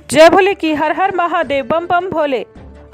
जय भोले की हर हर महादेव, बम बम भोले।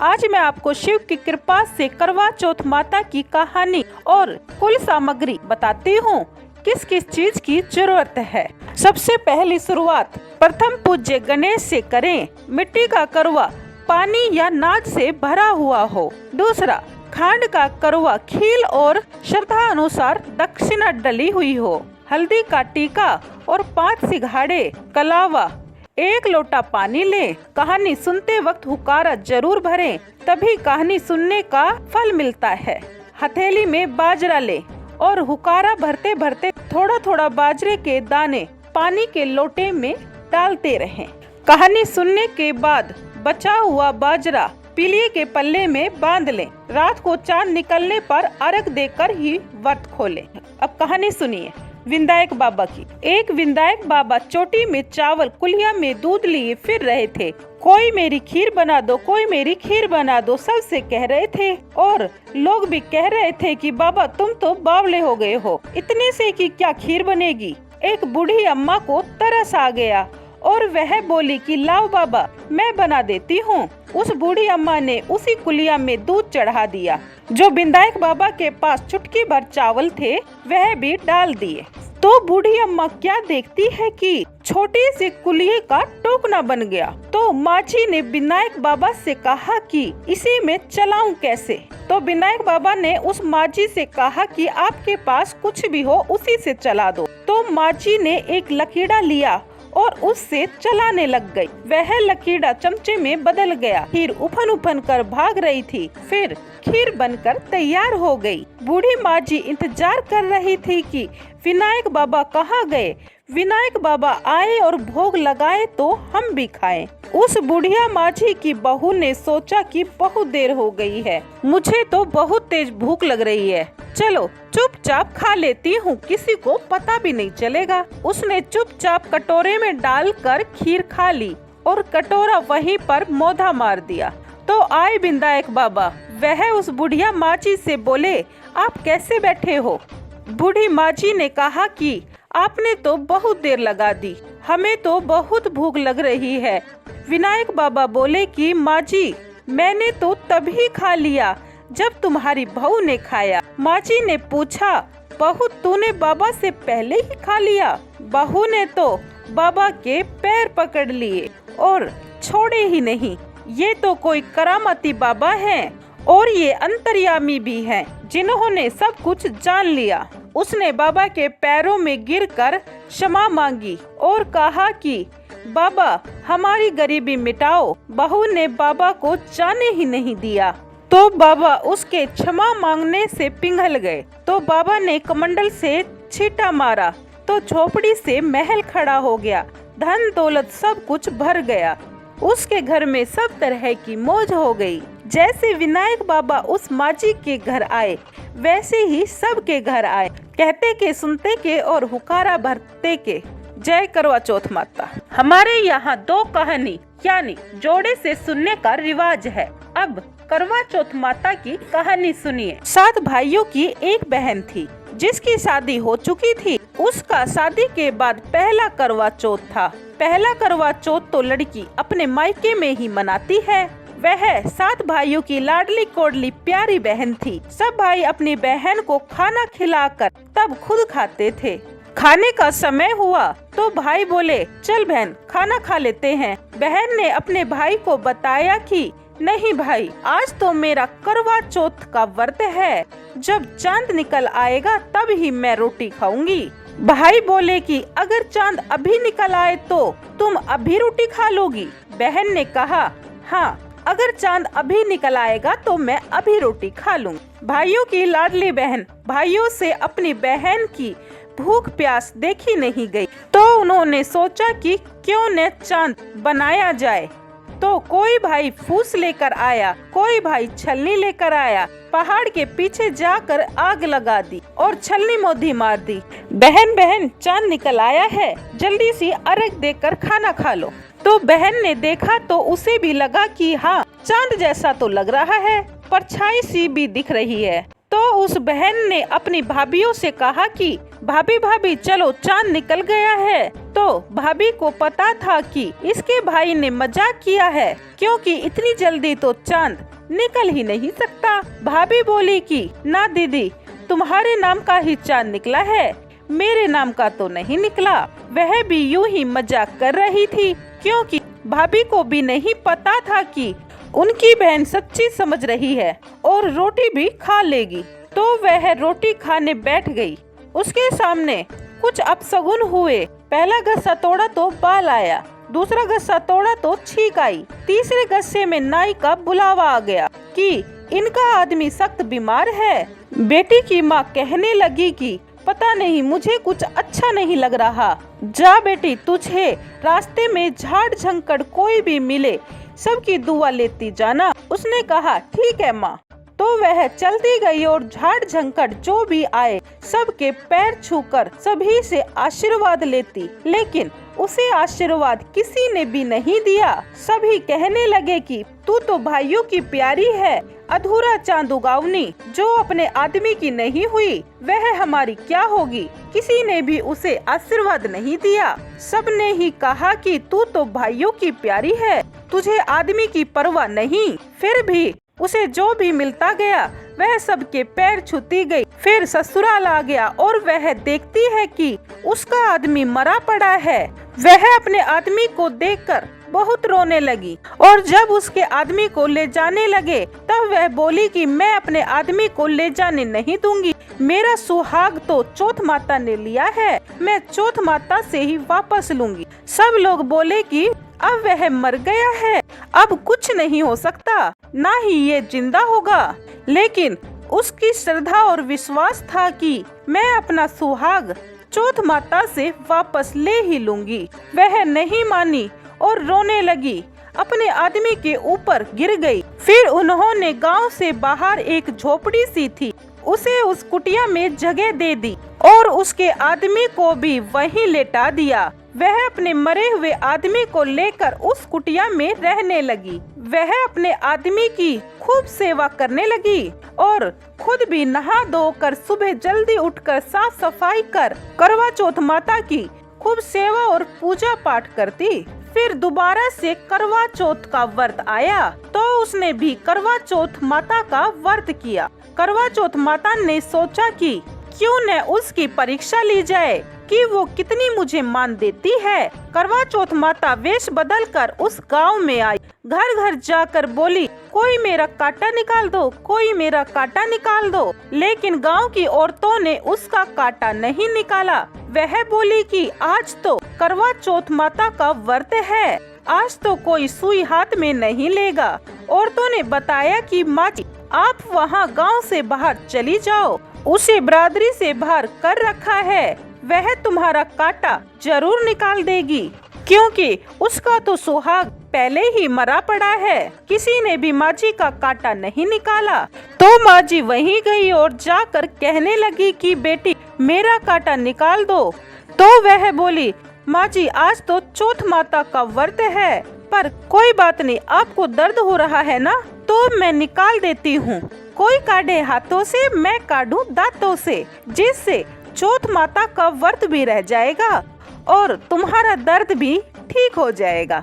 आज मैं आपको शिव की कृपा से करवा चौथ माता की कहानी और कुल सामग्री बताती हूँ किस किस चीज की जरूरत है। सबसे पहली शुरुआत प्रथम पूज्य गणेश से करें। मिट्टी का करवा पानी या नाद से भरा हुआ हो। दूसरा, खांड का करवा खील और श्रद्धा अनुसार दक्षिणा डली हुई हो। हल्दी का टीका और 5 सिंघाड़े कलावा। 1 लोटा पानी लें। कहानी सुनते वक्त हुकारा जरूर भरें, तभी कहानी सुनने का फल मिलता है। हथेली में बाजरा लें और हुकारा भरते भरते थोड़ा थोड़ा बाजरे के दाने पानी के लोटे में डालते रहें। कहानी सुनने के बाद बचा हुआ बाजरा पीलिए के पल्ले में बांध लें। रात को चांद निकलने पर अर्घ देकर ही व्रत खोलें। अब कहानी सुनिए विनायक बाबा की। एक विनायक बाबा चोटी में चावल कुलिया में दूध लिए फिर रहे थे। कोई मेरी खीर बना दो, कोई मेरी खीर बना दो, सबसे कह रहे थे। और लोग भी कह रहे थे कि बाबा तुम तो बावले हो गए हो, इतने से कि क्या खीर बनेगी। एक बूढ़ी अम्मा को तरस आ गया और वह बोली कि लाओ बाबा मैं बना देती हूँ। उस बूढ़ी अम्मा ने उसी कुलिया में दूध चढ़ा दिया। जो विनायक बाबा के पास चुटकी भर चावल थे वह भी डाल दिए। तो बूढ़ी अम्मा क्या देखती है कि छोटी सी कुलिये का टोकना बन गया। तो माझी ने विनायक बाबा से कहा कि इसी में चलाऊं कैसे। तो विनायक बाबा ने उस माझी से कहा कि आपके पास कुछ भी हो उसी से चला दो। तो माझी ने एक लकीड़ा लिया और उससे चलाने लग गई। वह लकीड़ा चमचे में बदल गया। खीर उफन उफन कर भाग रही थी। फिर खीर बनकर तैयार हो गई। बूढ़ी माझी इंतजार कर रही थी कि विनायक बाबा कहाँ गए। विनायक बाबा आए और भोग लगाए तो हम भी खाएं। उस बुढ़िया माझी की बहू ने सोचा कि बहुत देर हो गई है, मुझे तो बहुत तेज भूख लग रही है, चलो चुपचाप खा लेती हूँ, किसी को पता भी नहीं चलेगा। उसने चुपचाप कटोरे में डालकर खीर खा ली और कटोरा वहीं पर मौधा मार दिया। तो आए विनायक बाबा। वह उस बुढ़िया माझी से बोले, आप कैसे बैठे हो। बूढ़ी माझी ने कहा कि आपने तो बहुत देर लगा दी, हमें तो बहुत भूख लग रही है। विनायक बाबा बोले कि माझी मैंने तो तभी खा लिया जब तुम्हारी बहू ने खाया। माझी ने पूछा, बहू तूने बाबा से पहले ही खा लिया। बहू ने तो बाबा के पैर पकड़ लिए और छोड़े ही नहीं। ये तो कोई करामती बाबा हैं और ये अंतर्यामी भी हैं, जिन्होंने सब कुछ जान लिया। उसने बाबा के पैरों में गिरकर क्षमा मांगी और कहा कि बाबा हमारी गरीबी मिटाओ। बहू ने बाबा को जाने ही नहीं दिया। तो बाबा उसके क्षमा मांगने से पिघल गए। तो बाबा ने कमंडल से छींटा मारा तो झोपड़ी से महल खड़ा हो गया। धन दौलत सब कुछ भर गया। उसके घर में सब तरह की मौज हो गई। जैसे विनायक बाबा उस माझी के घर आए वैसे ही सबके घर आए। कहते के सुनते के और हुकारा भरते के। जय करवा चौथ माता। हमारे यहाँ 2 कहानी यानी जोड़े से सुनने का रिवाज है। अब करवा चौथ माता की कहानी सुनिए। 7 भाइयों की एक बहन थी जिसकी शादी हो चुकी थी। उसका शादी के बाद पहला करवा चौथ था। पहला करवा चौथ तो लड़की अपने मायके में ही मनाती है। वह 7 भाइयों की लाडली कोडली प्यारी बहन थी। सब भाई अपनी बहन को खाना खिलाकर तब खुद खाते थे। खाने का समय हुआ तो भाई बोले, चल बहन खाना खा लेते हैं। बहन ने अपने भाई को बताया कि नहीं भाई, आज तो मेरा करवा चौथ का व्रत है, जब चांद निकल आएगा तब ही मैं रोटी खाऊंगी। भाई बोले कि अगर चांद अभी निकल आए तो तुम अभी रोटी खा लोगी। बहन ने कहा, हाँ अगर चांद अभी निकल आएगा तो मैं अभी रोटी खा लूंगी। भाइयों की लाडली बहन भाइयों से अपनी बहन की भूख प्यास देखी नहीं गई। तो उन्होंने सोचा कि क्यों न चांद बनाया जाए। तो कोई भाई फूस लेकर आया, कोई भाई छलनी लेकर आया। पहाड़ के पीछे जाकर आग लगा दी और छलनी मोदी मार दी। बहन बहन चांद निकल आया है, जल्दी सी अर्घ देकर खाना खा लो। तो बहन ने देखा तो उसे भी लगा कि हाँ चांद जैसा तो लग रहा है, परछाई सी भी दिख रही है। तो उस बहन ने अपनी भाभीयों से कहा कि भाभी भाभी चलो चांद निकल गया है, तो भाभी को पता था कि इसके भाई ने मजाक किया है, क्योंकि इतनी जल्दी तो चांद निकल ही नहीं सकता। भाभी बोली कि ना दीदी, तुम्हारे नाम का ही चांद निकला है, मेरे नाम का तो नहीं निकला। वह भी यूं ही मजाक कर रही थी, क्योंकि भाभी को भी नहीं पता था कि उनकी बहन सच्ची समझ रही है और रोटी भी खा लेगी। तो वह रोटी खाने बैठ गई। उसके सामने कुछ अपशगुन हुए। पहला गस्सा तोड़ा तो बाल आया, दूसरा गस्सा तोड़ा तो छींक आई, तीसरे गस्से में नाई का बुलावा आ गया कि इनका आदमी सख्त बीमार है। बेटी की माँ कहने लगी कि पता नहीं, मुझे कुछ अच्छा नहीं लग रहा। जा बेटी, तुझे रास्ते में झाड़ झंकड़ कोई भी मिले सबकी दुआ लेती जाना। उसने कहा ठीक है माँ। तो वह चलती गई और झाड़ झंकड़ जो भी आए सबके पैर छूकर सभी से आशीर्वाद लेती, लेकिन उसे आशीर्वाद किसी ने भी नहीं दिया। सभी कहने लगे कि तू तो भाइयों की प्यारी है, अधूरा चांद उगावनी, जो अपने आदमी की नहीं हुई वह हमारी क्या होगी। किसी ने भी उसे आशीर्वाद नहीं दिया। सबने ही कहा कि तू तो भाइयों की प्यारी है, तुझे आदमी की परवाह नहीं। फिर भी उसे जो भी मिलता गया वह सबके पैर छूती गई। फिर ससुराल आ गया और वह देखती है कि उसका आदमी मरा पड़ा है। वह अपने आदमी को देखकर बहुत रोने लगी और जब उसके आदमी को ले जाने लगे तब वह बोली कि मैं अपने आदमी को ले जाने नहीं दूंगी, मेरा सुहाग तो चौथ माता ने लिया है, मैं चौथ माता से ही वापस लूंगी। सब लोग बोले कि अब वह मर गया है, अब कुछ नहीं हो सकता, ना ही ये जिंदा होगा। लेकिन उसकी श्रद्धा और विश्वास था कि मैं अपना सुहाग चौथ माता से वापस ले ही लूंगी। वह नहीं मानी और रोने लगी, अपने आदमी के ऊपर गिर गई। फिर उन्होंने गांव से बाहर एक झोपड़ी सी थी, उसे उस कुटिया में जगह दे दी और उसके आदमी को भी वहीं लेटा दिया। वह अपने मरे हुए आदमी को लेकर उस कुटिया में रहने लगी। वह अपने आदमी की खूब सेवा करने लगी और खुद भी नहा धोकर सुबह जल्दी उठकर साफ सफाई कर करवा चौथ माता की खूब सेवा और पूजा पाठ करती। फिर दोबारा से करवा चौथ का व्रत आया तो उसने भी करवा चौथ माता का व्रत किया। करवा चौथ माता ने सोचा कि क्यों न उसकी परीक्षा ली जाए कि वो कितनी मुझे मान देती है। करवा चौथ माता वेश बदलकर उस गांव में आई। घर घर जाकर बोली, कोई मेरा कांटा निकाल दो, कोई मेरा कांटा निकाल दो। लेकिन गांव की औरतों ने उसका कांटा नहीं निकाला। वह बोली कि आज तो करवा चौथ माता का व्रत है, आज तो कोई सुई हाथ में नहीं लेगा। औरतों ने बताया कि माँ जी, आप वहाँ गांव से बाहर चली जाओ, उसे बरादरी से बाहर कर रखा है, वह तुम्हारा कांटा जरूर निकाल देगी, क्योंकि उसका तो सुहाग पहले ही मरा पड़ा है। किसी ने भी माँ जी का कांटा नहीं निकाला। तो माँ जी वहीं गई और जाकर कहने लगी कि बेटी मेरा कांटा निकाल दो। तो वह बोली, माँ जी आज तो चौथ माता का व्रत है, पर कोई बात नहीं, आपको दर्द हो रहा है ना, तो मैं निकाल देती हूँ। कोई काटे हाथों से, मैं काटूं दांतों से, जिससे चौथ माता का व्रत भी रह जाएगा और तुम्हारा दर्द भी ठीक हो जाएगा।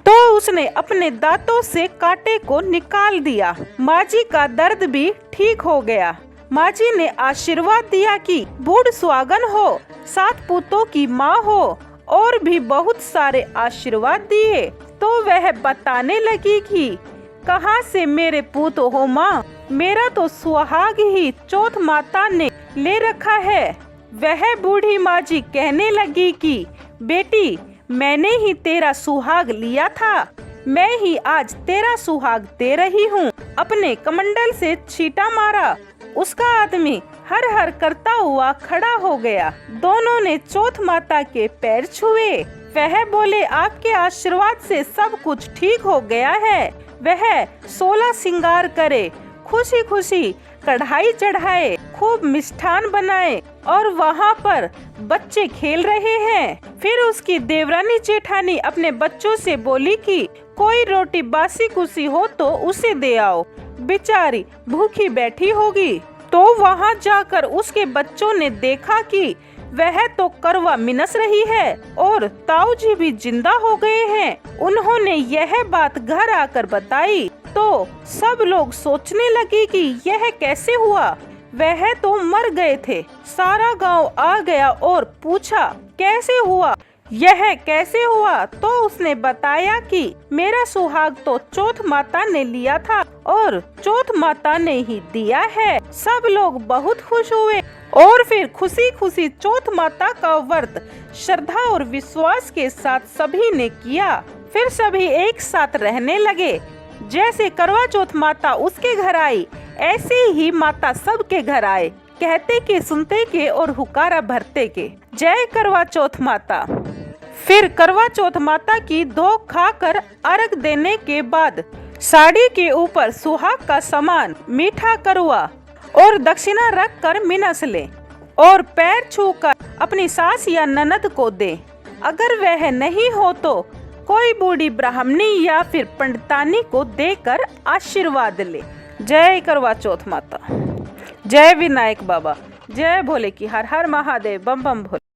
तो उसने अपने दांतों से कांटे को निकाल दिया। माँ जी का दर्द भी ठीक हो गया। माँ जी ने आशीर्वाद दिया कि बूढ़ सुहागन हो, 7 पुतों की माँ हो, और भी बहुत सारे आशीर्वाद दिए। तो वह बताने लगी कि कहाँ से मेरे पूत हो माँ, मेरा तो सुहाग ही चौथ माता ने ले रखा है। वह बूढ़ी माँ जी कहने लगी कि बेटी मैंने ही तेरा सुहाग लिया था, मैं ही आज तेरा सुहाग दे रही हूँ। अपने कमंडल से छींटा मारा, उसका आदमी हर हर करता हुआ खड़ा हो गया। दोनों ने चौथ माता के पैर छुए। वह बोले, आपके आशीर्वाद से सब कुछ ठीक हो गया है। वह 16 श्रृंगार करे, खुशी खुशी कढ़ाई चढ़ाए, खूब मिष्ठान बनाए और वहाँ पर बच्चे खेल रहे हैं। फिर उसकी देवरानी जेठानी अपने बच्चों से बोली कि कोई रोटी बासी कुसी हो तो उसे दे आओ, बेचारी भूखी बैठी होगी। तो वहाँ जाकर उसके बच्चों ने देखा कि वह तो करवा मिनस रही है और ताऊ जी भी जिंदा हो गए हैं। उन्होंने यह बात घर आकर बताई तो सब लोग सोचने लगे कि यह कैसे हुआ, वह तो मर गए थे। सारा गांव आ गया और पूछा कैसे हुआ, यह कैसे हुआ। तो उसने बताया कि मेरा सुहाग तो चौथ माता ने लिया था और चौथ माता ने ही दिया है। सब लोग बहुत खुश हुए और फिर खुशी खुशी चौथ माता का व्रत श्रद्धा और विश्वास के साथ सभी ने किया। फिर सभी एक साथ रहने लगे। जैसे करवा चौथ माता उसके घर आई, ऐसे ही माता सबके घर आए, कहते के सुनते के और हुकारा भरते के। जय करवा चौथ माता। फिर करवा चौथ माता की धो खाकर अर्घ देने के बाद साड़ी के ऊपर सुहाग का सामान मीठा करवा और दक्षिणा रख कर मिनस ले और पैर छूकर अपनी सास या ननद को दे। अगर वह नहीं हो तो कोई बूढ़ी ब्राह्मणी या फिर पंडितानी को देकर आशीर्वाद ले। जय करवा चौथ माता। जय विनायक बाबा। जय भोले की हर हर महादेव। बम बम भोले।